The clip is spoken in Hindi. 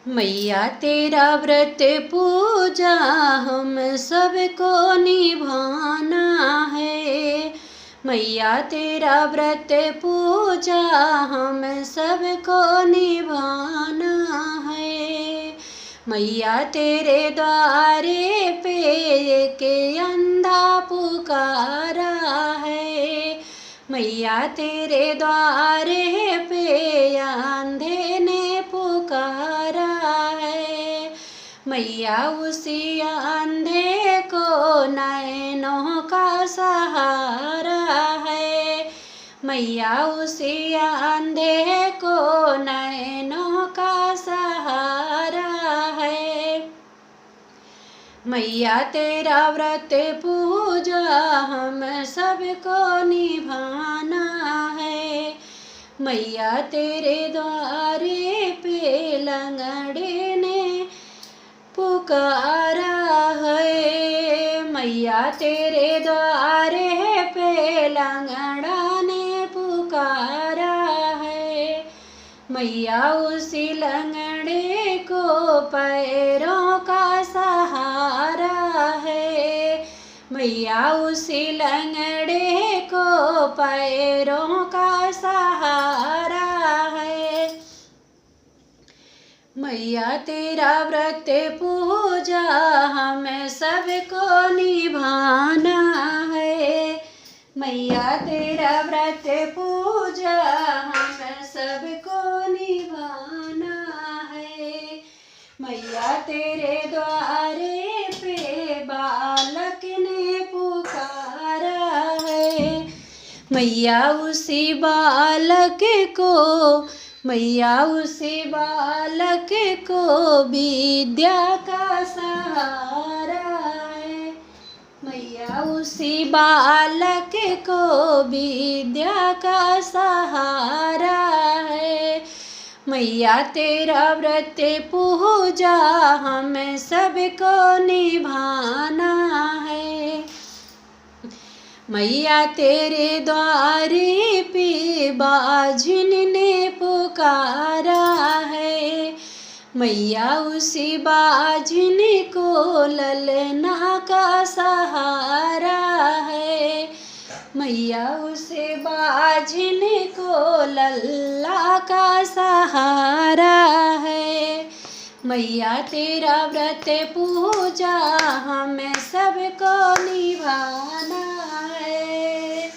मैया तेरा व्रत पूजा हम सबको निभाना है। मैया तेरा व्रत पूजा हम सबको निभाना है। मैया तेरे द्वारे पे के अंधा पुकारा है। मैया तेरे द्वारे पे अंधे ने पुकारा है। मैया उसी अंधे को नैनों का सहारा है। मैया उसी अंधे को नैनों का सहारा है। मैया तेरा व्रत पूजा हम सबको निभाना है। मैया तेरे द्वारे पे लंगड़े ने पुकारा है। मैया तेरे द्वारे पे लंगड़ा ने पुकारा है। मैया उसी लंगड़े को पैरों का सहारा है। मैया उसी लंगड़े को पैरों का सहारा है। मैया तेरा व्रत पूजा हमें सबको निभाना है। मैया तेरा व्रत पूजा हमें सबको निभाना है। मैया तेरे द्वारे पे बालक ने पुकारा है। मैया उसी बालक को मैया उसी बालक को विद्या का सहारा है। मैया उसी बालक को विद्या का सहारा है। मैया तेरा व्रत पूजा हमें सबको निभाना है। मैया तेरे द्वारे पे बाझिन ने पुकारा है। मैया उसी बाझिन को ललना का सहारा है। मैया उसे बाझिन को लल्ला का सहारा है। मैया तेरा व्रत पूजा हमें सबको निभाना है।